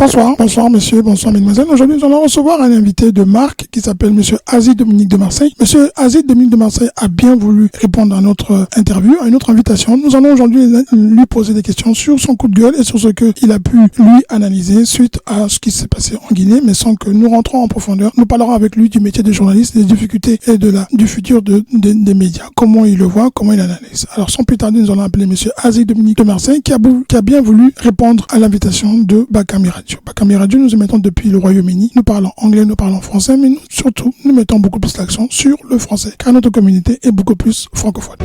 Bonsoir monsieur, bonsoir mesdemoiselles. Aujourd'hui, nous allons recevoir un invité de marque qui s'appelle monsieur Aziz Dominique de Marseille. Monsieur Aziz Dominique de Marseille a bien voulu répondre à notre interview, à une autre invitation. Nous allons aujourd'hui lui poser des questions sur son coup de gueule et sur ce qu'il a pu lui analyser suite à ce qui s'est passé en Guinée, mais sans que nous rentrons en profondeur. Nous parlerons avec lui du métier de journaliste, des difficultés et du futur des médias. Comment il le voit, comment il analyse. Alors sans plus tarder, nous allons appeler monsieur Aziz Dominique de Marseille qui a bien voulu répondre à l'invitation de Bakambi Radio. Bakambi Radio, nous émettons depuis le Royaume-Uni. Nous parlons anglais, nous parlons français, mais surtout, nous mettons beaucoup plus l'accent sur le français, car notre communauté est beaucoup plus francophone.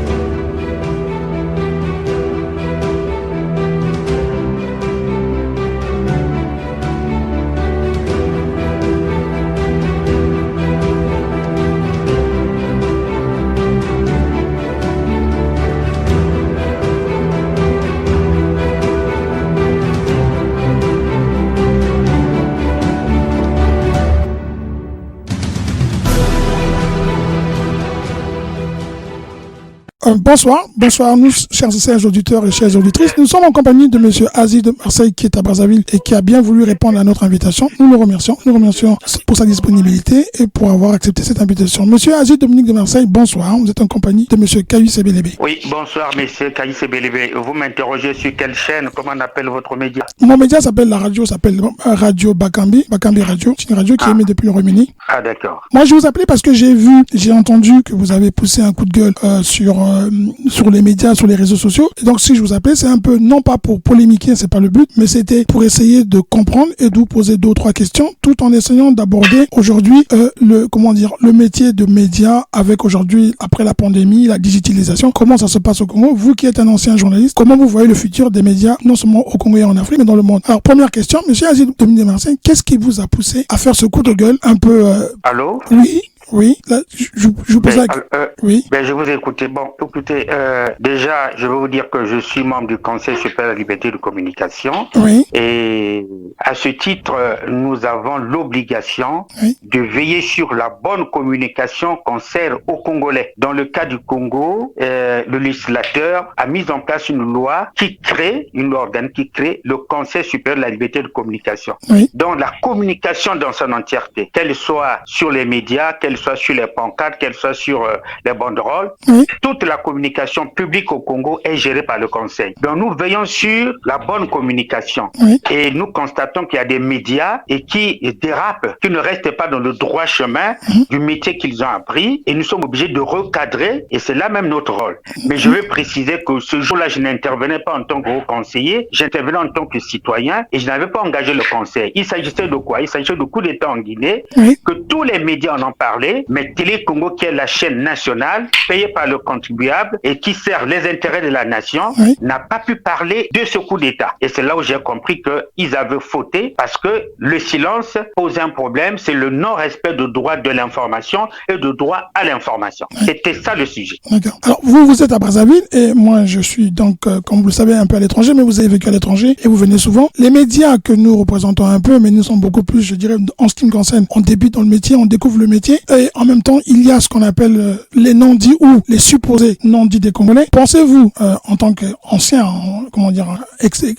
Bonsoir, nous, chers auditeurs et chères auditrices. Nous sommes en compagnie de monsieur Aziz de Marseille qui est à Brazzaville et qui a bien voulu répondre à notre invitation. Nous le remercions. Nous remercions pour sa disponibilité et pour avoir accepté cette invitation. Monsieur Aziz Dominique de Marseille, bonsoir. Vous êtes en compagnie de monsieur Kayu Sebelebe. Oui, bonsoir monsieur Kayu Sebelebe. Vous m'interrogez sur quelle chaîne? Comment on appelle votre média? Mon média s'appelle Radio Bakambi Radio. C'est une radio qui est émise depuis le Royaume-Uni. Ah d'accord. Moi je vous appelais parce que j'ai entendu que vous avez poussé un coup de gueule sur les médias, sur les réseaux sociaux. Et donc si je vous appelais, c'est un peu, non pas pour polémiquer, c'est pas le but, mais c'était pour essayer de comprendre et de vous poser 2 ou 3 questions, tout en essayant d'aborder aujourd'hui le métier de média avec aujourd'hui, après la pandémie, la digitalisation, comment ça se passe au Congo. Vous qui êtes un ancien journaliste, comment vous voyez le futur des médias, non seulement au Congo et en Afrique, mais dans le monde. Alors première question, monsieur Aziz Dominique de Marseille, qu'est-ce qui vous a poussé à faire ce coup de gueule un peu... Allô? Oui, là, je vous pose oui. Je vous ai écouté. Bon, écoutez, déjà, je vais vous dire que je suis membre du Conseil supérieur de la liberté de communication. Oui. Et à ce titre, nous avons l'obligation de veiller sur la bonne communication qu'on sert aux Congolais. Dans le cas du Congo, le législateur a mis en place une loi qui crée le Conseil supérieur de la liberté de communication. Oui. Donc, la communication dans son entièreté, qu'elle soit sur les médias, qu'elle soit sur les pancartes, qu'elle soit sur les banderoles, toute la communication publique au Congo est gérée par le Conseil. Donc nous veillons sur la bonne communication. Et nous constatons qu'il y a des médias et qui dérapent, qui ne restent pas dans le droit chemin du métier qu'ils ont appris, et nous sommes obligés de recadrer, et c'est là même notre rôle. Mais je veux préciser que ce jour-là, je n'intervenais pas en tant que haut conseiller, j'intervenais en tant que citoyen, et je n'avais pas engagé le Conseil. Il s'agissait de quoi? Il s'agissait de coup d'État en Guinée, que tous les médias en ont parlé, mais Télé Congo, qui est la chaîne nationale, payée par le contribuable et qui sert les intérêts de la nation, n'a pas pu parler de ce coup d'État. Et c'est là où j'ai compris qu'ils avaient fauté, parce que le silence pose un problème, c'est le non-respect du droit de l'information et du droit à l'information. C'était ça le sujet. D'accord. Alors vous êtes à Brazzaville et moi je suis donc, comme vous le savez, un peu à l'étranger, mais vous avez vécu à l'étranger et vous venez souvent. Les médias que nous représentons un peu, mais nous sommes beaucoup plus, je dirais, en ce qui me concerne, on débute dans le métier, on découvre le métier. Et en même temps, il y a ce qu'on appelle les non-dits ou les supposés non-dits des Congolais. Pensez-vous, en tant qu'ancien,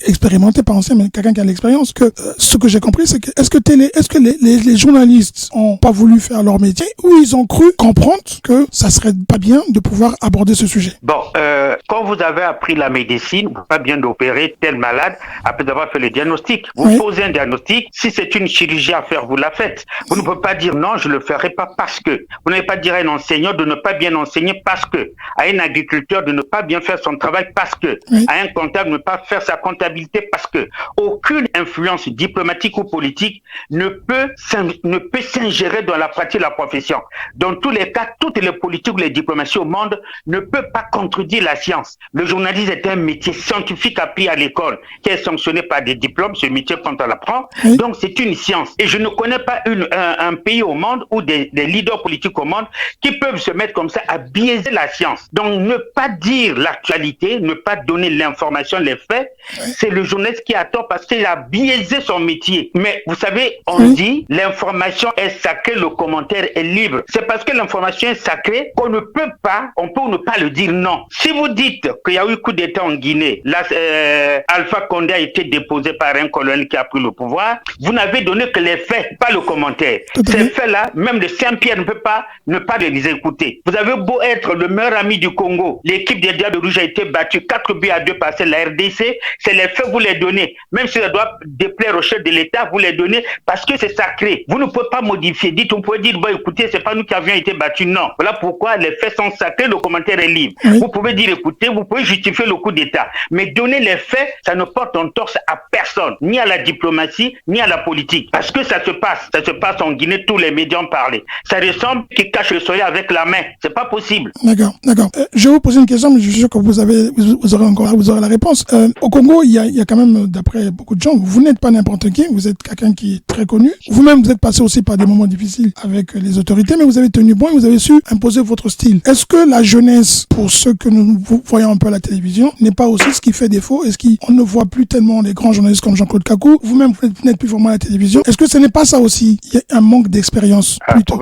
expérimenté, pas ancien, mais quelqu'un qui a l'expérience, que ce que j'ai compris, c'est que est-ce que les journalistes ont pas voulu faire leur métier, ou ils ont cru comprendre que ça serait pas bien de pouvoir aborder ce sujet? Bon, quand vous avez appris la médecine, vous pas bien d'opérer tel malade après avoir fait le diagnostic. Vous posez un diagnostic, si c'est une chirurgie à faire, vous la faites. Vous ne pouvez pas dire non, je le ferai pas parce que. Vous n'allez pas dire à un enseignant de ne pas bien enseigner parce que. À un agriculteur de ne pas bien faire son travail parce que. À un comptable de ne pas faire sa comptabilité parce que. Aucune influence diplomatique ou politique ne peut s'ingérer dans la pratique de la profession. Dans tous les cas, toutes les politiques ou les diplomaties au monde ne peuvent pas contredire la science. Le journalisme est un métier scientifique appris à l'école qui est sanctionné par des diplômes, ce métier quand on l'apprend. Donc c'est une science. Et je ne connais pas un pays au monde ou des leaders politiques au monde qui peuvent se mettre comme ça à biaiser la science. Donc ne pas dire l'actualité, ne pas donner l'information, les faits, c'est le journaliste qui a tort parce qu'il a biaisé exercer son métier. Mais vous savez, on dit l'information est sacrée, le commentaire est libre. C'est parce que l'information est sacrée qu'on ne peut pas, on peut ne pas le dire non. Si vous dites qu'il y a eu coup d'État en Guinée, là, Alpha Condé a été déposé par un colonel qui a pris le pouvoir, vous n'avez donné que les faits, pas le commentaire. Ces faits-là, même de Saint-Pierre ne peut pas ne pas les écouter. Vous avez beau être le meilleur ami du Congo, l'équipe des Diables Rouges a été battue 4-2 par la RDC, c'est les faits, vous les donnez. Même si ça doit déplaire au chef de l'État, vous les donnez parce que c'est sacré. Vous ne pouvez pas modifier. Dites, on peut dire, bon, écoutez, c'est pas nous qui avions été battus. Non. Voilà pourquoi les faits sont sacrés, le commentaire est libre. Vous pouvez dire, écoutez, vous pouvez justifier le coup d'État. Mais donner les faits, ça ne porte en torse à personne, ni à la diplomatie, ni à la politique. Parce que ça se passe en Guinée, tous les médias en parlaient. Ça ressemble qui cache le soleil avec la main. C'est pas possible. D'accord. Je vais vous poser une question, mais je suis sûr que vous aurez la réponse. Au Congo, il y a quand même, d'après beaucoup de gens, vous n'êtes pas n'importe qui, vous êtes quelqu'un qui est très connu. Vous-même, vous êtes passé aussi par des moments difficiles avec les autorités, mais vous avez tenu bon et vous avez su imposer votre style. Est-ce que la jeunesse, pour ceux que nous voyons un peu à la télévision, n'est pas aussi ce qui fait défaut? Est-ce qu'on ne voit plus tellement les grands journalistes comme Jean-Claude Kakou? Vous-même, vous n'êtes plus vraiment à la télévision. Est-ce que ce n'est pas ça aussi? Il y a un manque d'expérience plutôt.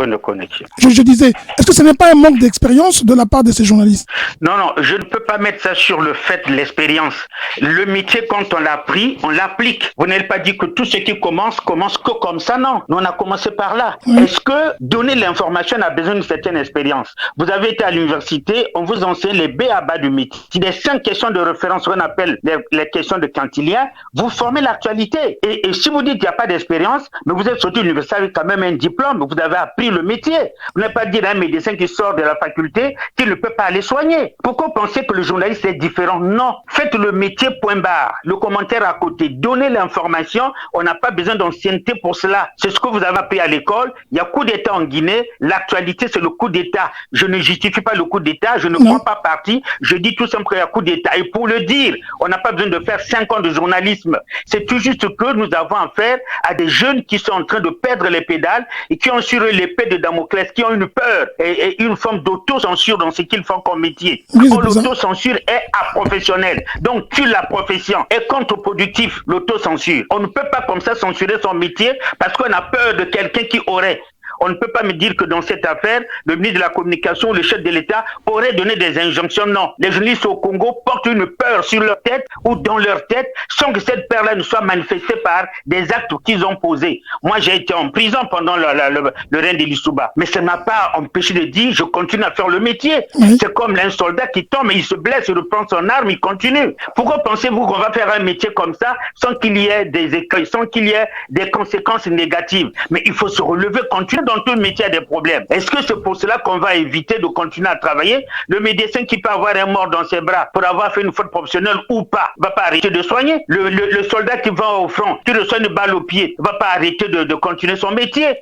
Je disais, est-ce que ce n'est pas un manque d'expérience de la part de ces journalistes? Non, je ne peux pas mettre ça sur le fait de l'expérience. Le métier, quand on l'a appris, on l'applique. Vous n'avez pas dit que tout ce qui commence que comme ça, non. Nous, on a commencé par là. Est-ce que donner l'information a besoin d'une certaine expérience? Vous avez été à l'université, on vous enseigne les B à bas du métier. Si des 5 questions de référence, qu'on appelle les questions de Cantilien, vous formez l'actualité. Et si vous dites qu'il n'y a pas d'expérience, mais vous êtes sorti de l'université avec quand même un diplôme, vous avez appris le métier. Vous n'avez pas dit à un médecin qui sort de la faculté qu'il ne peut pas aller soigner. Pourquoi pensez que le journaliste est différent? Non. Faites le métier, point barre. Le commentaire à côté. Donnez l'information. On n'a pas besoin d'ancienneté pour cela. C'est ce que vous avez appris à l'école. Il y a coup d'État en Guinée. L'actualité, c'est le coup d'État. Je ne justifie pas le coup d'État. Je ne prends pas parti. Je dis tout simplement qu'il y a coup d'État. Et pour le dire, on n'a pas besoin de faire 5 ans de journalisme. C'est tout juste que nous avons affaire à des jeunes qui sont en train de perdre les pédales et qui ont sur eux l'épée de Damoclès, qui ont une peur et une forme d'autocensure dans ce qu'ils font comme métier. L'autocensure est professionnelle. Donc, tue la profession. Est contre-productif, l'autocensure. On ne peut pas comme ça censurer son métier parce qu'on a peur de quelqu'un qui aurait. On ne peut pas me dire que dans cette affaire, le ministre de la Communication, le chef de l'État aurait donné des injonctions. Non. Les journalistes au Congo portent une peur sur leur tête ou dans leur tête sans que cette peur-là ne soit manifestée par des actes qu'ils ont posés. Moi, j'ai été en prison pendant le règne de Lissouba. Mais ça n'a pas empêché de dire je continue à faire le métier. C'est comme un soldat qui tombe et il se blesse, il reprend son arme, il continue. Pourquoi pensez-vous qu'on va faire un métier comme ça sans qu'il y ait des écueils, sans qu'il y ait des conséquences négatives? Mais il faut se relever, continuer. Dans tout métier, il y a des problèmes. Est-ce que c'est pour cela qu'on va éviter de continuer à travailler? Le médecin qui peut avoir un mort dans ses bras pour avoir fait une faute professionnelle ou pas, va pas arrêter de soigner. Le soldat qui va au front, qui reçoit une balle au pied, va pas arrêter de continuer son métier.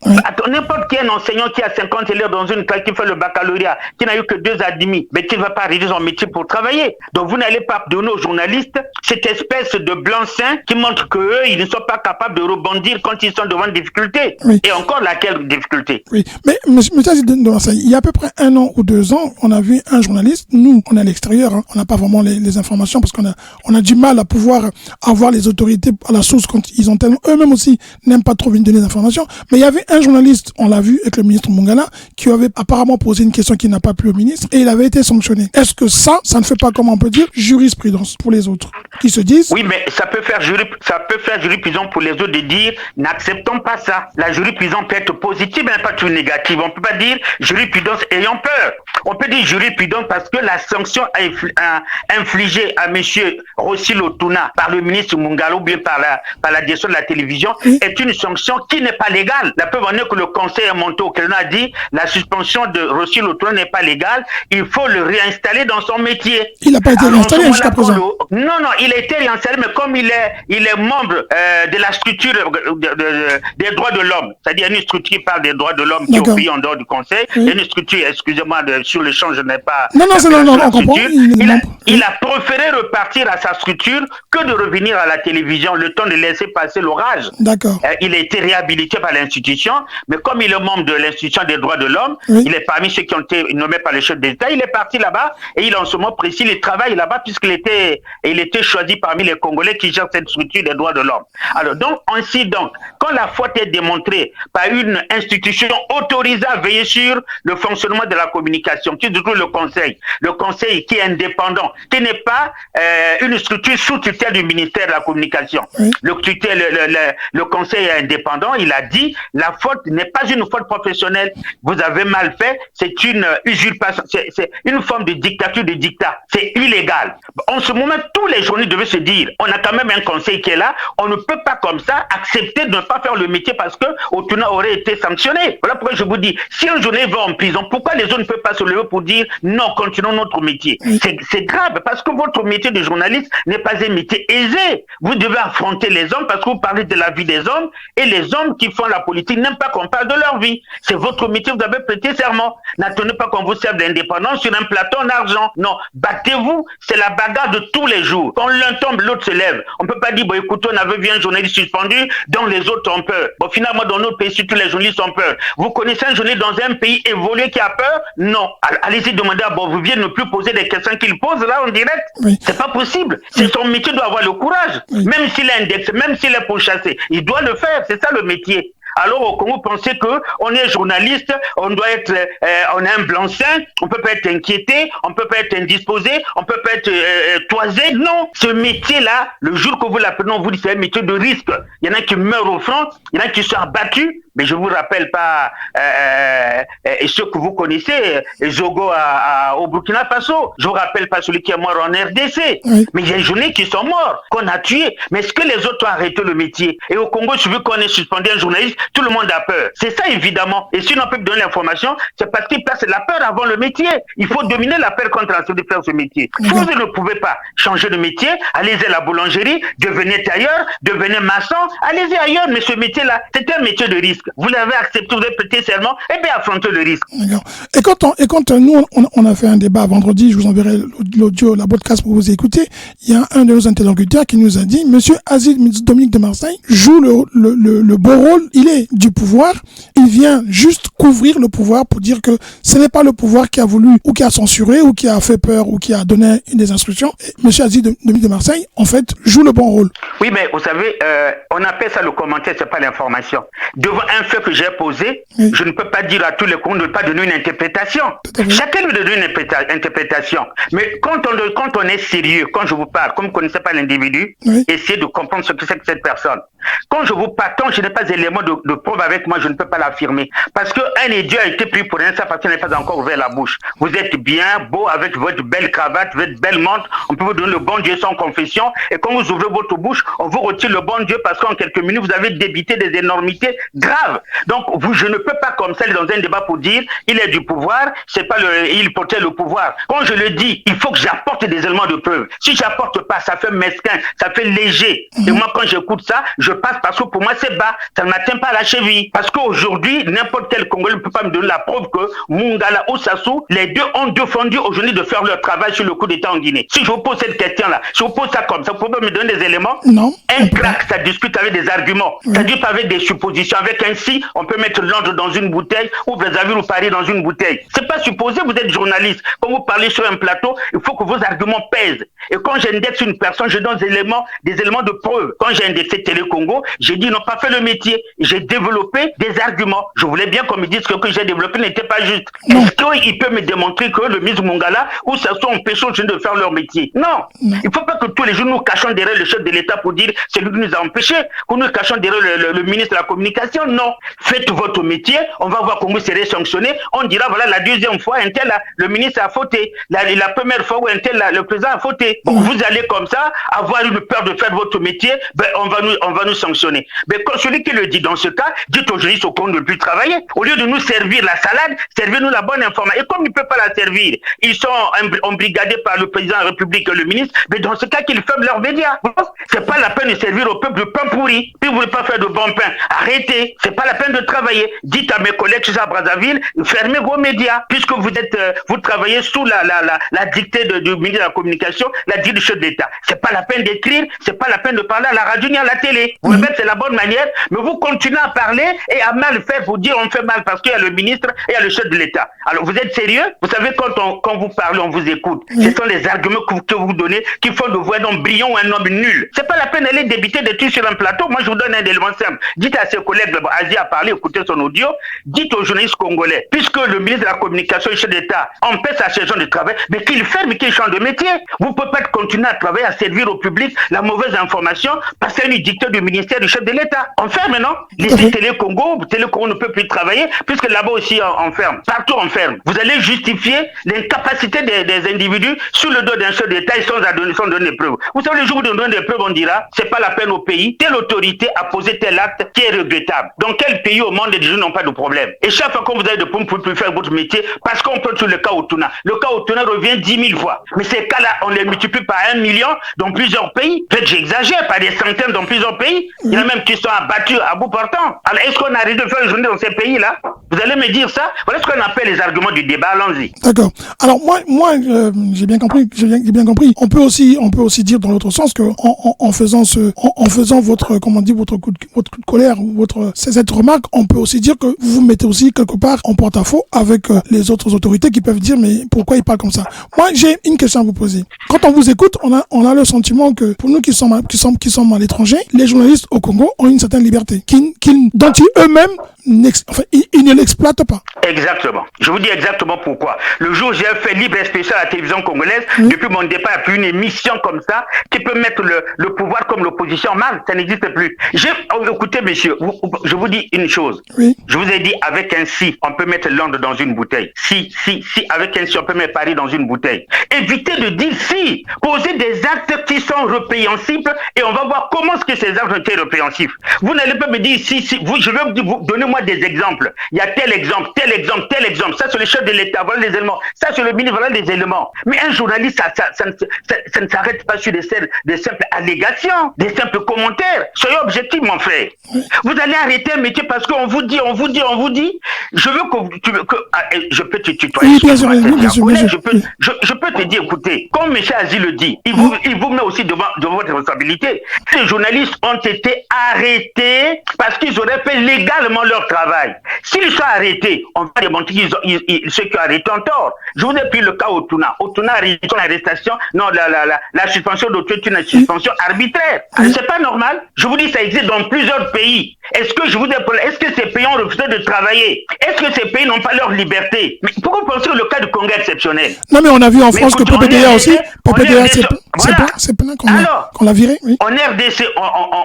N'importe qui est un enseignant qui a 50 élèves dans une classe, qui fait le baccalauréat, qui n'a eu que 2 admis, mais qui ne va pas arrêter son métier pour travailler. Donc vous n'allez pas donner aux journalistes cette espèce de blanc-seing qui montre qu'eux, ils ne sont pas capables de rebondir quand ils sont devant des difficultés. Et encore laquelle difficulté? Oui, mais monsieur Azid de Marseille, il y a à peu près 1 an ou 2 ans, on a vu un journaliste, nous, on est à l'extérieur, on n'a pas vraiment les informations parce qu'on a du mal à pouvoir avoir les autorités à la source quand ils ont tellement, eux-mêmes aussi, n'aiment pas trop venir donner des informations. Mais il y avait un journaliste, on l'a vu avec le ministre Mongala, qui avait apparemment posé une question qui n'a pas plu au ministre et il avait été sanctionné. Est-ce que ça ne fait pas, comment on peut dire, jurisprudence pour les autres qui se disent? Oui, mais ça peut faire jurisprudence pour les autres de dire n'acceptons pas ça. La jurisprudence peut être positive, mais pas tout négative. On ne peut pas dire jurisprudence ayant peur. On peut dire jurisprudence parce que la sanction infligée à M. Rossi Lotuna par le ministre Mongala ou bien par la direction de la télévision est une sanction qui n'est pas légale. La preuve en est que le conseil est monté au Canada a dit la suspension de Rossi Lotuna n'est pas légale. Il faut le réinstaller dans son métier. Il n'a pas été réinstallé jusqu'à présent. Non, il a été réinstallé, mais comme il est membre de la structure des droits de l'homme, c'est-à-dire une structure qui parle des droits de l'homme qui est au pays en dehors du Conseil. Oui. Et une structure, excusez-moi, sur le champ, je n'ai pas... Non, c'est on comprend. Il a préféré repartir à sa structure que de revenir à la télévision, le temps de laisser passer l'orage. D'accord. Il a été réhabilité par l'institution, mais comme il est membre de l'institution des droits de l'homme, il est parmi ceux qui ont été nommés par le chef d'État, il est parti là-bas et il en ce moment précis, il travaille là-bas puisqu'il était choisi parmi les Congolais qui gèrent cette structure des droits de l'homme. Alors donc, ainsi donc, quand la faute est démontrée par une institution autorisée à veiller sur le fonctionnement de la communication, qui est du coup le Conseil qui est indépendant, qui n'est pas une structure sous tutelle du ministère de la Communication. Oui. Le Conseil est indépendant, il a dit, la faute n'est pas une faute professionnelle, vous avez mal fait, c'est une usurpation, c'est une forme de dictature, de dictat, c'est illégal. En ce moment, tous les journalistes devaient se dire, on a quand même un conseil qui est là, on ne peut pas comme ça accepter de ne pas faire le métier parce que Otuna aurait été sanctionné. Voilà pourquoi je vous dis, si un journaliste va en prison, pourquoi les autres ne peuvent pas se lever pour dire non, continuons notre métier? C'est grave parce que votre métier de journaliste n'est pas un métier aisé. Vous devez affronter les hommes parce que vous parlez de la vie des hommes et les hommes qui font la politique n'aiment pas qu'on parle de leur vie. C'est votre métier, vous avez prêté serment. N'attendez pas qu'on vous serve d'indépendance sur un plateau en argent. Non, battez-vous, c'est la bagarre de tous les jours. Quand l'un tombe, l'autre se lève. On ne peut pas dire, bon écoutez, on avait vu un journaliste suspendu, donc les autres ont peur. Bon finalement, dans notre pays, tous les journalistes ont peur. Vous connaissez un journaliste dans un pays évolué qui a peur? Non. Allez-y demander à Bonvivier de ne plus poser des questions qu'il pose là en direct. Oui. C'est pas possible. C'est son métier, doit avoir le courage. Oui. Même s'il est indexé, même s'il est pourchassé, il doit le faire. C'est ça le métier. Alors au Congo, pensez qu'on est journaliste, on doit être, on a un blanc-seing, on peut pas être inquiété, on peut pas être indisposé, on peut pas être toisé. Non, ce métier-là, le jour que vous l'apprenez, on vous dit c'est un métier de risque. Il y en a qui meurent au front, il y en a qui sont abattus. Mais je vous rappelle pas ceux que vous connaissez, Zogo au Burkina Faso. Je vous rappelle pas celui qui est mort en RDC. Oui. Mais il y a des journalistes qui sont morts, qu'on a tués. Mais est-ce que les autres ont arrêté le métier? Et au Congo, si vous qu'on ait suspendu un journaliste, tout le monde a peur. C'est ça évidemment. Et si on peut donner l'information, c'est parce qu'il place la peur avant le métier. Il faut dominer la peur contre de faire ce métier. Si vous ne pouvez pas changer de métier, allez-y à la boulangerie, devenez tailleur, devenez maçon, allez-y ailleurs. Mais ce métier-là, c'est un métier de risque. Vous l'avez accepté, vous avez prêté serment, et bien affrontez le risque. D'accord. Et quand nous, on a fait un débat vendredi, je vous enverrai l'audio, la podcast pour vous écouter, il y a un de nos interlocuteurs qui nous a dit, Monsieur Azid Dominique de Marseille joue le beau rôle, il est du pouvoir, il vient juste couvrir le pouvoir pour dire que ce n'est pas le pouvoir qui a voulu, ou qui a censuré, ou qui a fait peur, ou qui a donné des instructions. Et Monsieur Azid Dominique de Marseille, en fait, joue le bon rôle. Oui, mais vous savez, on appelle ça le commentaire, c'est pas l'information. Devant un fait que j'ai posé, oui. Je ne peux pas dire à tous les Congolais de ne pas donner une interprétation. Chacun lui donne une interprétation. Mais quand on est sérieux, quand je vous parle, comme vous ne connaissez pas l'individu, oui. Essayez de comprendre ce que c'est que cette personne. Quand je vous parle, tant que je n'ai pas d'éléments de preuve avec moi, je ne peux pas l'affirmer. Parce qu'un idiot a été pris pour un ça parce qu'il n'est pas encore ouvert la bouche. Vous êtes bien beau avec votre belle cravate, votre belle montre, on peut vous donner le bon Dieu sans confession. Et quand vous ouvrez votre bouche, on vous retire le bon Dieu parce qu'en quelques minutes, vous avez débité des énormités graves. Donc, je ne peux pas comme ça aller dans un débat pour dire il est du pouvoir, c'est pas il portait le pouvoir. Quand je le dis, il faut que j'apporte des éléments de preuve. Si j'apporte pas, ça fait mesquin, ça fait léger. Et moi, quand j'écoute ça, je passe parce que pour moi, c'est bas. Ça ne m'atteint pas à la cheville. Parce qu'aujourd'hui, n'importe quel Congolais ne peut pas me donner la preuve que Mungala ou Sassou, les deux ont défendu aujourd'hui de faire leur travail sur le coup d'État en Guinée. Si je vous pose cette question-là, si je vous pose ça comme ça, vous pouvez me donner des éléments? Non. Un crack, ça discute avec des arguments. Oui. Ça discute avec des suppositions. Avec un si, on peut mettre l'ordre dans une bouteille ou Brazzaville ou Paris dans une bouteille. C'est pas supposé, vous êtes journaliste. Quand vous parlez sur un plateau, il faut que vos arguments pèsent. Et quand j'indexe une personne, je donne des éléments de preuve. Quand j'ai indexé Télé Congo, j'ai dit ils n'ont pas fait le métier. J'ai développé des arguments. Je voulais bien qu'on me dise que ce que j'ai développé n'était pas juste. Non. Est-ce qu'il peut me démontrer que le ministre Mungala ou ça sont empêchés de faire leur métier? Non. Il ne faut pas que tous les jours nous cachons derrière le chef de l'État pour dire c'est lui qui nous a empêchés, que nous cachons derrière le ministre de la Communication. Non. Faites votre métier, on va voir comment vous serez sanctionné. On dira voilà la deuxième fois, un tel, le ministre a fauté. La première fois où un tel, le président a fauté. Bon, vous allez comme ça avoir une peur de faire votre métier, ben on va nous sanctionner. Mais quand celui qui le dit dans ce cas, dites aux journalistes qu'on ne peut plus travailler. Au lieu de nous servir la salade, servez-nous la bonne information. Et comme ils ne peuvent pas la servir, ils sont embrigadés par le président de la République et le ministre, mais dans ce cas qu'ils ferment leurs médias. C'est pas la peine de servir au peuple de pain pourri. Puis vous ne voulez pas faire de bon pain. Arrêtez. C'est pas la peine de travailler. Dites à mes collègues chez Brazzaville, fermez vos médias, puisque vous travaillez sous la dictée du ministre de la Communication, la dictée du chef d'État. C'est pas la peine d'écrire, c'est pas la peine de parler à la radio ni à la télé. Vous le faites, c'est la bonne manière, mais vous continuez à parler et à mal faire pour dire on fait mal parce qu'il y a le ministre et il y a le chef de l'État. Alors vous êtes sérieux? Vous savez, quand vous parlez, on vous écoute. Ce sont les arguments que vous donnez qui font de vous un homme brillant ou un homme nul. C'est pas la peine d'aller débiter des trucs sur un plateau. Moi, je vous donne un élément simple. Dites à ses collègues, Asie a parlé, écoutez son audio, dites aux journalistes congolais, puisque le ministre de la Communication et le chef d'État empêche sa saison de travail, mais qu'il ferme et qu'il change de métier. Vous ne pouvez pas continuer à travailler, à servir au public la mauvaise information parce qu'il y a une dictée du ministère du chef de l'État. On ferme, non? Les Télé Congo ne peut plus travailler puisque là-bas aussi on ferme. Partout on ferme. Vous allez justifier l'incapacité des individus sur le dos d'un chef d'État et sans donner des preuves. Vous savez, le jour où on donne des preuves, on dira c'est pas la peine au pays. Telle autorité a posé tel acte qui est regrettable. Dans quel pays au monde les gens n'ont pas de problème? Et chaque fois que vous avez de problèmes pour faire votre métier, parce qu'on peut sur le cas Otuna. Le cas Otuna revient 10 000 fois. Mais ces cas-là, on les multiplie par 1 million dans plusieurs pays. Peut-être j'exagère, par des centaines dans plusieurs pays. Il y en a même qui sont abattus à bout portant. Alors est-ce qu'on arrive de faire une journée dans ces pays-là? Vous allez me dire ça? Voilà ce qu'on appelle les arguments du débat. Allons-y. D'accord. Alors moi j'ai bien compris. On peut aussi dire dans l'autre sens que en faisant votre votre coup de colère ou cette remarque, on peut aussi dire que vous vous mettez aussi quelque part en porte-à-faux avec les autres autorités qui peuvent dire mais pourquoi ils parlent comme ça? Moi j'ai une question à vous poser. Quand on vous écoute, on a le sentiment que pour nous qui sommes à l'étranger, les journalistes au Congo ont une certaine liberté dont eux-mêmes ils ne l'exploitent pas. Exactement. Je vous dis exactement pourquoi. Le jour où j'ai fait libre expression à la télévision congolaise, depuis mon départ, il n'y a plus une émission comme ça qui peut mettre le pouvoir comme l'opposition mal. Ça n'existe plus. Écoutez, monsieur, je vous dis une chose. Oui. Je vous ai dit, avec un si, on peut mettre Londres dans une bouteille. Si, avec un si, on peut mettre Paris dans une bouteille. Évitez de dire si. Posez des actes qui sont répréhensibles et on va voir comment est-ce que ces actes ont été répréhensibles. Vous n'allez pas me dire si. Je vais vous donner moi des exemples. Il y a tel exemple. Ça, c'est le chef de l'État. Voilà les éléments. Ça, c'est le ministre. Voilà les éléments. Mais un journaliste, ça ne s'arrête pas sur des simples allégations, des simples commentaires. Soyez objectif, mon frère. Vous allez arrêter un métier parce qu'on vous dit. Je veux je peux te tutoyer. Oui, bien sûr. Je peux te dire, écoutez, comme M. Azi le dit, il vous met aussi devant votre responsabilité. Les journalistes ont été arrêtés parce qu'ils auraient fait légalement leur travail. S'ils sont arrêtés, on va démontrer ceux qui ont arrêté en tort. Je vous ai pris le cas Otuna. Otuna l'arrestation, non, la suspension d'Otuna est une suspension arbitraire. C'est pas normal. Je vous dis, ça existe dans plusieurs pays. Est-ce que ces pays ont refusé de travailler? Est-ce que ces pays n'ont pas leur liberté? Mais pourquoi pensez que le cas du Congo est exceptionnel? Non, mais on a vu en France que PPDA aussi, c'est plein qu'on l'a viré. Oui. En RDC,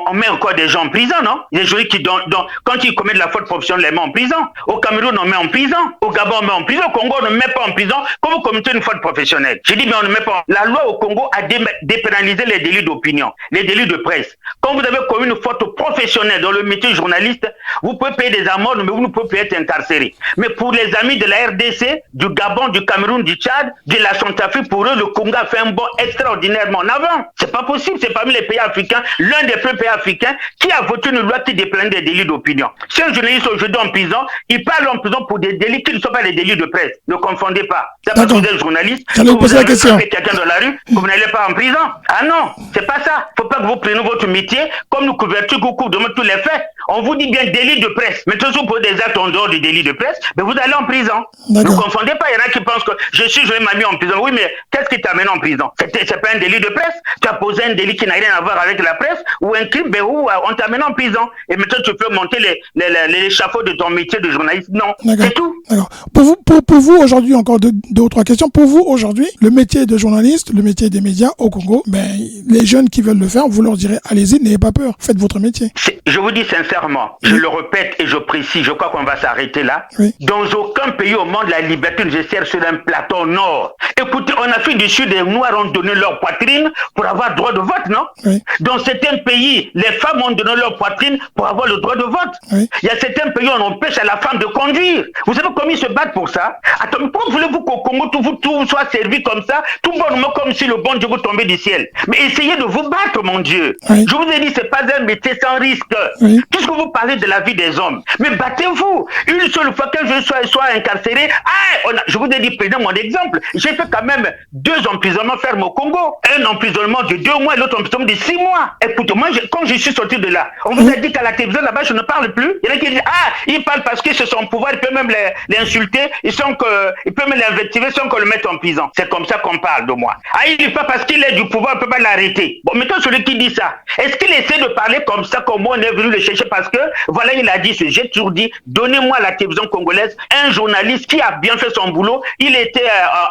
on met encore des gens en prison, non? Des gens qui, quand ils commettent la faute professionnelle, on les met en prison. Au Cameroun, on met en prison. Au Gabon, on met en prison. Au Congo, on ne met pas en prison quand vous commettez une faute professionnelle. J'ai dit, mais on ne met pas. La loi au Congo a dépénalisé les délits d'opinion, les délits de presse. Quand vous avez commis une faute professionnelle dans le métier journaliste, vous pouvez payer des amendes, mais vous ne pouvez plus être incarcéré. Mais pour les amis de la RDC, du Gabon, du Cameroun, du Tchad, de la Centrafrique, pour eux, le Congo a fait un bond extraordinairement en avant. C'est pas possible. C'est parmi les pays africains, l'un des premiers pays africains qui a voté une loi qui dépénalise des délits d'opinion. Si un journaliste aujourd'hui en prison, il parle en prison pour des délits qui ne sont pas des délits de presse. Ne confondez pas. C'est parce que vous êtes journaliste, que vous avez frappé quelqu'un dans la rue, que vous n'allez pas en prison. Ah non, c'est pas ça. Faut pas que vous preniez votre métier comme nous couverture que vous demandez tous les faits. On vous dit bien délit de presse. Mais tous pour des actes en dehors du délit de presse, mais vous allez en prison. Ne confondez pas. Il y en a qui pensent que je m'a mis en prison. Oui, mais qu'est-ce qui t'amène en prison? C'est pas un délit de presse. Tu as posé un délit qui n'a rien à voir avec la presse ou un crime, ben où on t'amène en prison. Et maintenant tu peux monter l'échafaud de ton métier de journaliste. Non, c'est tout. D'accord. Pour vous aujourd'hui, encore deux ou trois questions. Pour vous aujourd'hui, le métier de journaliste, le métier des médias au Congo, les jeunes qui veulent le faire, vous leur direz, allez-y, n'ayez pas peur, faites votre métier. Je vous dis sincèrement, je le répète et je précise, je crois qu'on va s'arrêter là. Oui. Dans aucun pays au monde, la liberté ne se sert sur un plateau nord. Écoutez, en Afrique du Sud, les Noirs ont donné leur poitrine pour avoir droit de vote, non? Oui. Dans certains pays, les femmes ont donné leur poitrine pour avoir le droit de vote. Oui. Il y a certains pays où on empêche à la femme de conduire. Vous savez comment ils se battent pour ça? Attends, pourquoi voulez-vous qu'au Congo, tout soit servi comme ça, tout bonnement comme si le bon Dieu vous tombait du ciel? Mais essayez de vous battre, mon Dieu. Oui. Je vous ai dit, c'est pas un métier sans risque. Oui. Puisque vous parlez de la vie des hommes, mais battez-vous. Une seule fois que je sois incarcéré, je vous ai dit, prenez mon exemple, j'ai fait quand même 2 emprisonnements fermes au Congo. Un emprisonnement de 2 mois et l'autre emprisonnement de 6 mois. Écoute, moi, quand je suis sorti de là, on vous a dit qu'à la télévision là-bas, je ne parle plus. Il y en a qui disent, il parle parce que c'est son pouvoir, il peut même les insulter, il peut même l'invectiver sans qu'on le mette en prison. C'est comme ça qu'on parle de moi. Il dit pas parce qu'il est du pouvoir, on ne peut pas l'arrêter. Bon, maintenant, celui qui dit ça, est-ce qu'il essaie de parler comme ça, comme moi, on est venu le chercher parce que, voilà, il a dit, j'ai toujours dit, donnez-moi à la télévision congolaise un journaliste qui a bien fait son boulot, il était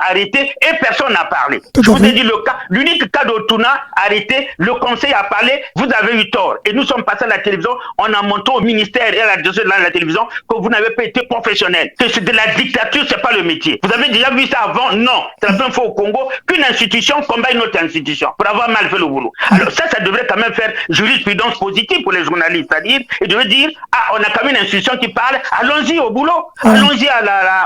arrêté et personne n'a parlé. Je vous ai dit l'unique cas d'Otuna arrêté, le conseil a parlé, vous avez eu tort. Et nous sommes passés à la télévision, on a montré au ministère et à la télévision que vous n'avez pas été professionnel, que c'est de la dictature, c'est pas le métier. Vous avez déjà vu ça avant? Non. C'est la première fois au Congo qu'une institution combat une autre institution pour avoir mal fait le boulot. Alors ça devrait quand même faire jurisprudence positive pour les journalistes, c'est-à-dire, et devrait dire, on a quand même une institution qui parle, allons-y au boulot, allons-y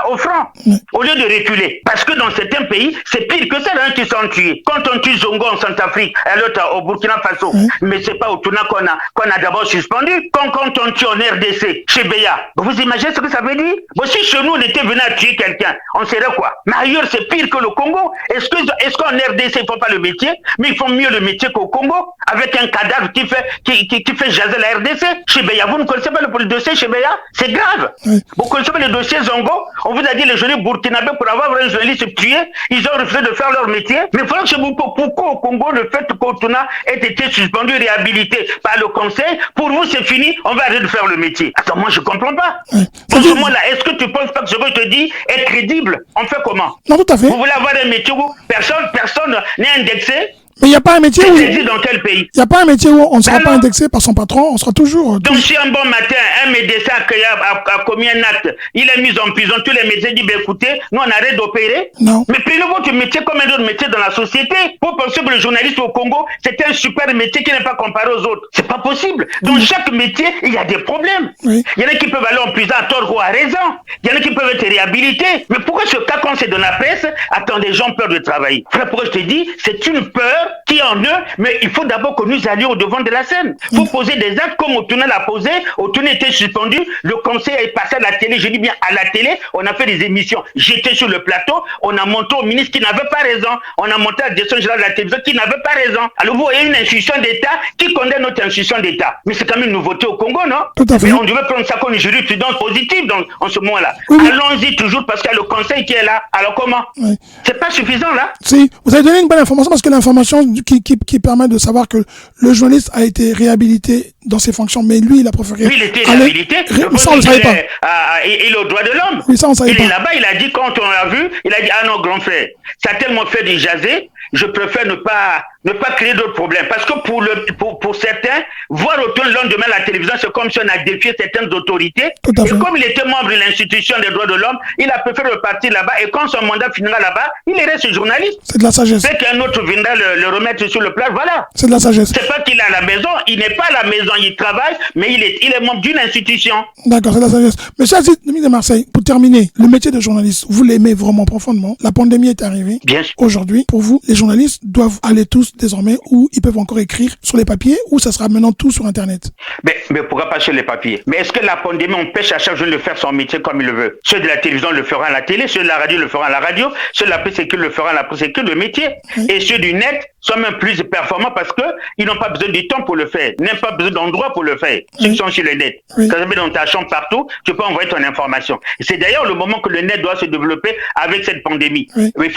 au front, au lieu de reculer. Parce que dans certains pays, c'est pire que ça, qui sont tués. Quand on tue Zongo en Centrafrique, et l'autre au Burkina Faso, mais c'est pas au Tuna qu'on a d'abord suspendu. Quand on tue en RDC, chez Beya, vous imaginez ce que ça veut dire? Bon, si chez nous on était venu à tuer quelqu'un, on serait quoi? Mais ailleurs, c'est pire que le Congo. Est-ce qu'en RDC, ils font pas le métier, mais ils font mieux le métier qu'au Congo, avec un cadavre qui fait jaser la RDC? Chez Beya, vous ne connaissez pas le dossier chez Beya? C'est grave. Vous connaissez pas le dossier Zongo? On vous a dit les journalistes burkinabés pour avoir un journaliste tué, ils ont refusé de faire leur métier. Mais franchement, pourquoi au Congo, le fait qu'Otuna ait été suspendu, réhabilité par le conseil, pour vous c'est fini, on va arrêter de faire le métier. Attends, moi je comprends pas. Pour ce moment-là, est-ce que tu penses pas que ce que je te dis est crédible? On fait comment? Non, tout à fait. Vous voulez avoir un métier où personne n'est indexé? Mais il n'y a pas un métier où... dans quel pays? Il n'y a pas un métier où on ne sera pas indexé par son patron, on sera toujours... Donc si un bon matin, un médecin a commis un acte, il est mis en prison, tous les médecins disent, écoutez, nous on arrête d'opérer. Non. Mais prenez votre métier comme un autre métier dans la société. Vous pensez que le journaliste au Congo, c'est un super métier qui n'est pas comparé aux autres. C'est pas possible. Dans chaque métier, il y a des problèmes. Oui. Il y en a qui peuvent aller en prison à tort ou à raison. Il y en a qui peuvent être réhabilités. Mais pourquoi ce cas, quand c'est dans la presse, attendez, les gens ont peur de travailler. Voilà pourquoi je te dis, c'est une peur qui est en eux, mais il faut d'abord que nous allions au devant de la scène. Il faut poser des actes comme Otuna l'a posé. Otuna était suspendu, le conseil est passé à la télé, je dis bien à la télé, on a fait des émissions. J'étais sur le plateau, on a monté au ministre qui n'avait pas raison, on a monté à la direction générale de la télévision qui n'avait pas raison. Alors vous voyez une institution d'État qui condamne notre institution d'État. Mais c'est quand même une nouveauté au Congo, non? Tout à fait. Mais on devait prendre ça comme une jurisprudence positive en ce moment-là. Oui. Allons-y toujours parce qu'il y a le conseil qui est là. Alors comment? Oui. C'est pas suffisant là? Si, vous avez donné une bonne information parce que l'information qui permet de savoir que le journaliste a été réhabilité dans ses fonctions, mais lui, il a préféré... Oui, il était réhabilité. Ça, on ne savait pas. Il est au droit de l'homme. Oui, ça, on savait pas. Il est là-bas, il a dit, quand on l'a vu, il a dit, non, grand frère, ça a tellement fait du jaser, je préfère ne pas créer d'autres problèmes. Parce que pour certains, voir autant le lendemain à la télévision, c'est comme si on a défié certaines autorités. Et comme il était membre de l'institution des droits de l'homme, il a préféré repartir là-bas. Et quand son mandat finira là-bas, il reste journaliste. C'est de la sagesse. C'est qu'un autre viendra le remettre sur le plat, voilà. C'est de la sagesse. C'est pas qu'il est à la maison, il n'est pas à la maison, il travaille, mais il est membre d'une institution. D'accord, c'est de la sagesse. Monsieur Azid de Marseille, pour terminer, le métier de journaliste, vous l'aimez vraiment profondément. La pandémie est arrivée. Bien sûr. Aujourd'hui, pour vous, les journalistes doivent aller tous désormais où ils peuvent encore écrire sur les papiers ou ça sera maintenant tout sur Internet? Mais pourquoi pas sur les papiers? Mais est-ce que la pandémie empêche à chaque jeune de faire son métier comme il le veut? Ceux de la télévision le feront à la télé, ceux de la radio le feront à la radio, ceux de la presse écrite le feront à la presse écrite, le métier. Oui. Et ceux du net sont même plus performants parce qu'ils n'ont pas besoin de temps pour le faire, n'ont pas besoin d'endroit pour le faire. Ceux qui sont sur le net. Quand tu es dans ta chambre partout, tu peux envoyer ton information. Et c'est d'ailleurs le moment que le net doit se développer avec cette pandémie. Mais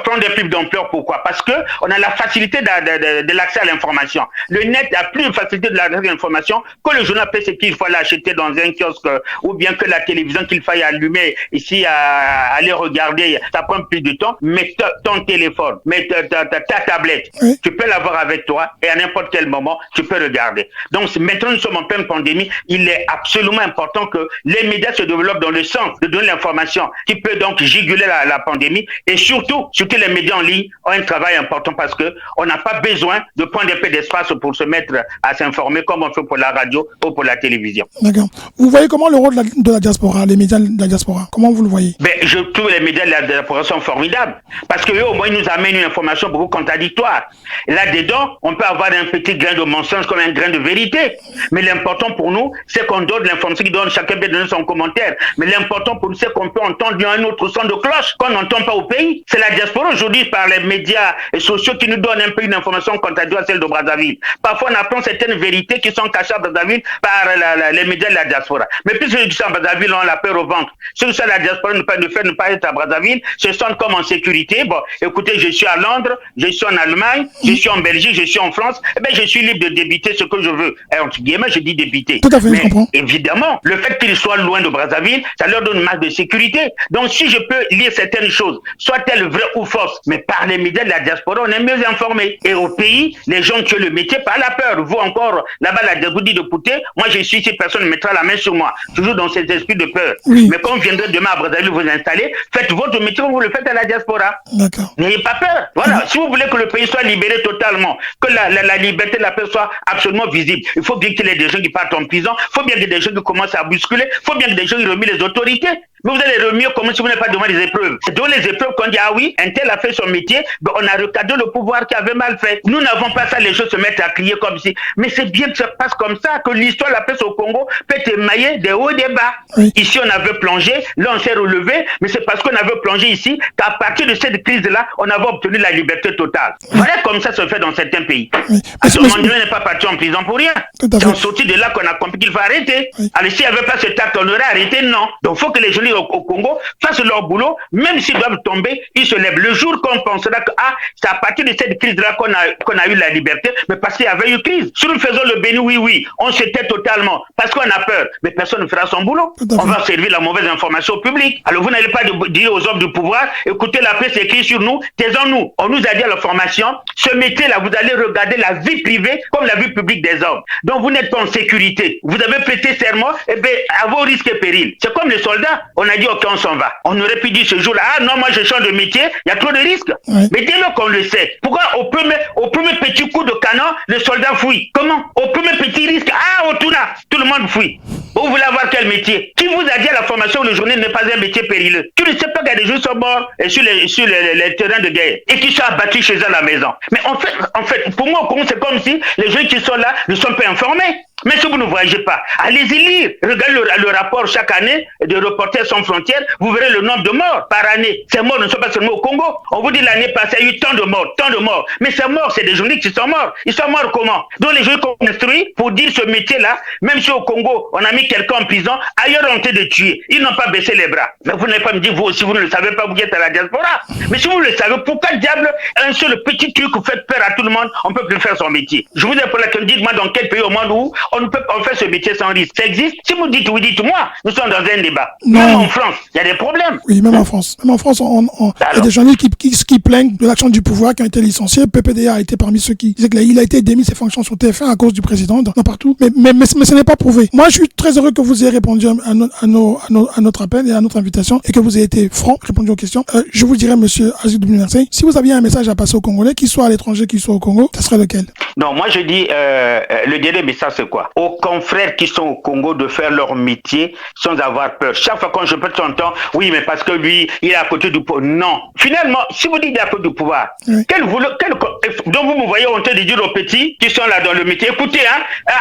prendre plus d'ampleur, pourquoi? Parce que on a la facilité de l'accès à l'information. Le net a plus de facilité de l'accès à l'information que le journal PC qu'il faut l'acheter dans un kiosque ou bien que la télévision qu'il faille allumer ici à aller regarder. Ça prend plus de temps. Mais ton téléphone, mais ta tablette, tu peux l'avoir avec toi et à n'importe quel moment, tu peux regarder. Donc maintenant, nous sommes en pleine pandémie. Il est absolument important que les médias se développent dans le sens de donner l'information qui peut donc juguler la pandémie. Et surtout les médias en ligne ont un travail important parce que on n'a pas besoin de prendre un peu d'espace pour se mettre à s'informer comme on fait pour la radio ou pour la télévision. D'accord. Vous voyez comment le rôle de la diaspora, les médias de la diaspora, comment vous le voyez? Je trouve les médias de la diaspora sont formidables parce qu'eux au moins ils nous amènent une information beaucoup contradictoire. Là-dedans, on peut avoir un petit grain de mensonge comme un grain de vérité. Mais l'important pour nous, c'est qu'on donne l'information, qui donne, chacun peut donner son commentaire. Mais l'important pour nous, c'est qu'on peut entendre un autre son de cloche qu'on n'entend pas au pays. C'est la diaspora aujourd'hui par les médias sociaux qui nous donnent un peu une information contradictoire à celle de Brazzaville. Parfois, on apprend certaines vérités qui sont cachées à Brazzaville par les médias de la diaspora. Mais plus ceux qui sont à Brazzaville ont la peur au ventre. Ceux qui sont à la diaspora ne pas être à Brazzaville se sentent comme en sécurité. Bon, écoutez, je suis à Londres, je suis en Allemagne, je suis en Belgique, je suis en France. Eh bien, je suis libre de débiter ce que je veux. Et entre guillemets, je dis débiter. Tout à fait, mais je comprends. Évidemment, le fait qu'ils soient loin de Brazzaville, ça leur donne une marque de sécurité. Donc, si je peux lire certaines choses, soit-elles vraies ou fausses, mais par les médias de la diaspora, on est mieux informé. Et au pays, les gens qui ont le métier par la peur. Vous encore, là-bas, la diaspora dit de Pouté, moi je suis ici, personne ne mettra la main sur moi. Toujours dans cet esprit de peur. Oui. Mais quand vous viendrez demain à Brazzaville vous installer, faites votre métier, vous le faites à la diaspora. D'accord. N'ayez pas peur. Voilà. Si vous voulez que le pays soit libéré totalement, que la liberté de la paix soit absolument visible, il faut bien qu'il y ait des gens qui partent en prison, il faut bien qu'il y ait des gens qui commencent à bousculer, il faut bien qu'il y ait des gens qui remettent les autorités. Mais vous allez remuer comme si vous n'avez pas demandé des épreuves. C'est dans les épreuves qu'on dit, ah oui, un tel a fait son métier, ben on a recadré le pouvoir qui avait mal fait. Nous n'avons pas ça, les choses se mettent à crier comme si. Mais c'est bien que ça passe comme ça, que l'histoire de la paix au Congo peut émailler des hauts et des bas. Oui. Ici, on avait plongé, là, on s'est relevé, mais c'est parce qu'on avait plongé ici qu'à partir de cette crise-là, on avait obtenu la liberté totale. Voilà comme ça se fait dans certains pays. Oui. À ce moment-là, on n'est pas parti en prison pour rien. C'est en sortie de là qu'on a compris qu'il faut arrêter. Oui. Alors, s'il n'y avait pas ce acte, on aurait arrêté, non. Donc, il faut que les gens au Congo fassent leur boulot, même s'ils doivent tomber, ils se lèvent. Le jour qu'on pensera que c'est à partir de cette crise-là qu'on a eu la liberté, mais parce qu'il y avait eu crise. Si nous faisons le béni, oui, on se tait totalement, parce qu'on a peur, mais personne ne fera son boulot. On va servir la mauvaise information au public. Alors vous n'allez pas dire aux hommes du pouvoir, écoutez, la presse écrit sur nous, taisons-nous. On nous a dit à la formation, ce métier-là, vous allez regarder la vie privée comme la vie publique des hommes. Donc vous n'êtes pas en sécurité. Vous avez prêté serment, et bien, à vos risques et périls. C'est comme les soldats. On a dit, ok, on s'en va. On aurait pu dire ce jour-là, non, moi je change de métier, il y a trop de risques. Oui. Mais dès lors qu'on le sait, pourquoi au premier petit coup de canon, le soldat fuit? Comment? Au premier petit risque, au tournant, tout le monde fuit. Vous voulez avoir quel métier? Qui vous a dit à la formation que le journée n'est pas un métier périlleux? Tu ne sais pas qu'il y a des gens qui sont morts sur les terrains de guerre et qui sont abattus chez eux à la maison. Mais en fait, pour moi, c'est comme si les gens qui sont là ne sont pas informés. Mais si vous ne voyagez pas, allez-y lire. Regardez le rapport chaque année de Reporters sans frontières, vous verrez le nombre de morts par année. Ces morts ne sont pas seulement au Congo. On vous dit l'année passée, il y a eu tant de morts. Mais ces morts, c'est des journalistes qui sont morts. Ils sont morts comment? Donc les gens qu'on instruit pour dire ce métier-là, même si au Congo, on a mis quelqu'un en prison, ailleurs on t'a de tuer. Ils n'ont pas baissé les bras. Mais vous n'allez pas me dire, vous aussi, vous ne le savez pas, vous êtes à la diaspora. Mais si vous le savez, pourquoi diable, un seul petit truc vous fait peur à tout le monde, on ne peut plus faire son métier? Je vous ai pour laquelle dites-moi dans quel pays au monde où on fait ce métier sans risque. Ça existe? Si vous dites oui, dites-moi. Nous sommes dans un débat. Non. Même en France, il y a des problèmes. Oui, même en France. Même en France, il y a des journalistes qui plaignent de l'action du pouvoir, qui ont été licenciés. PPDA a été parmi ceux qui disaient qu'il a été démis ses fonctions sur TF1 à cause du président, dans partout. Mais ce n'est pas prouvé. Moi, je suis très heureux que vous ayez répondu à notre appel et à notre invitation et que vous ayez été franc, répondu aux questions. Je vous dirais, monsieur Azid Doumni Marseille, si vous aviez un message à passer aux Congolais, qu'ils soient à l'étranger, qu'ils soient au Congo, ça serait lequel? Non, moi je dis, le dernier message c'est quoi? fois aux confrères qui sont au Congo de faire leur métier sans avoir peur. Chaque fois quand je peux t'entendre, oui, mais parce que lui, il est à côté du pouvoir. Non. Finalement, si vous dites qu'il est à côté du pouvoir, donc vous me voyez honte de dire aux petits qui sont là dans le métier, écoutez,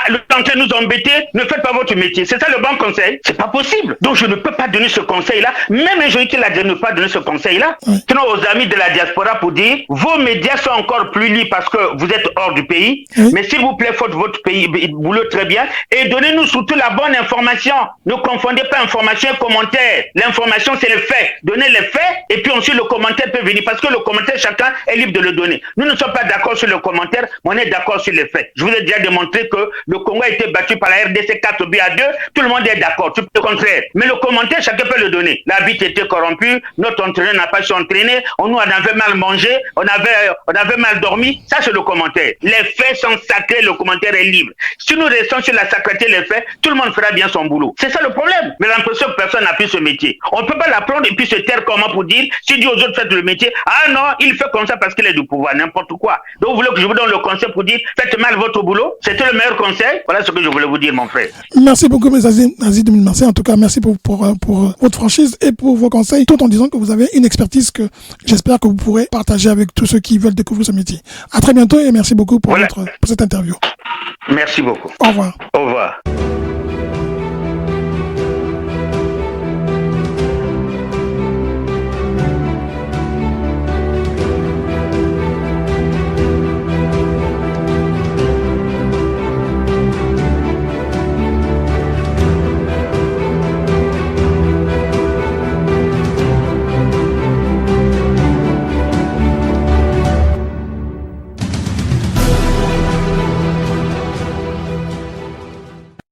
le temps de nous embêter, ne faites pas votre métier. C'est ça le bon conseil? C'est pas possible. Donc je ne peux pas donner ce conseil-là. Même les gens qui ne pas donner ce conseil-là. Sinon aux amis de la diaspora pour dire, vos médias sont encore plus libres parce que vous êtes hors du pays. Mais s'il vous plaît, faites votre pays boulot très bien et donnez-nous surtout la bonne information. Ne confondez pas information et commentaire. L'information, c'est le fait. Donnez les faits et puis ensuite le commentaire peut venir parce que le commentaire, chacun est libre de le donner. Nous ne sommes pas d'accord sur le commentaire, mais on est d'accord sur les faits. Je vous ai déjà démontré que le Congo a été battu par la RDC 4-2. Tout le monde est d'accord, tout le contraire. Mais le commentaire, chacun peut le donner. L'arbitre était corrompu, notre entraîneur n'a pas su entraîner, on avait mal mangé, on avait mal dormi. Ça, c'est le commentaire. Les faits sont sacrés, le commentaire est libre. Si nous restons sur la sacreté des faits, tout le monde fera bien son boulot. C'est ça le problème. Mais l'impression que personne n'a plus ce métier. On ne peut pas l'apprendre et puis se taire comment pour dire, si dit aux autres faites le métier, ah non, il fait comme ça parce qu'il est du pouvoir, n'importe quoi. Donc vous voulez que je vous donne le conseil pour dire, faites mal votre boulot? C'était le meilleur conseil? Voilà ce que je voulais vous dire, mon frère. Merci beaucoup, M. Azid Dominique Marseille. En tout cas, merci pour votre franchise et pour vos conseils, tout en disant que vous avez une expertise que j'espère que vous pourrez partager avec tous ceux qui veulent découvrir ce métier. À très bientôt et merci beaucoup pour cette interview. Merci beaucoup. Au revoir. Au revoir.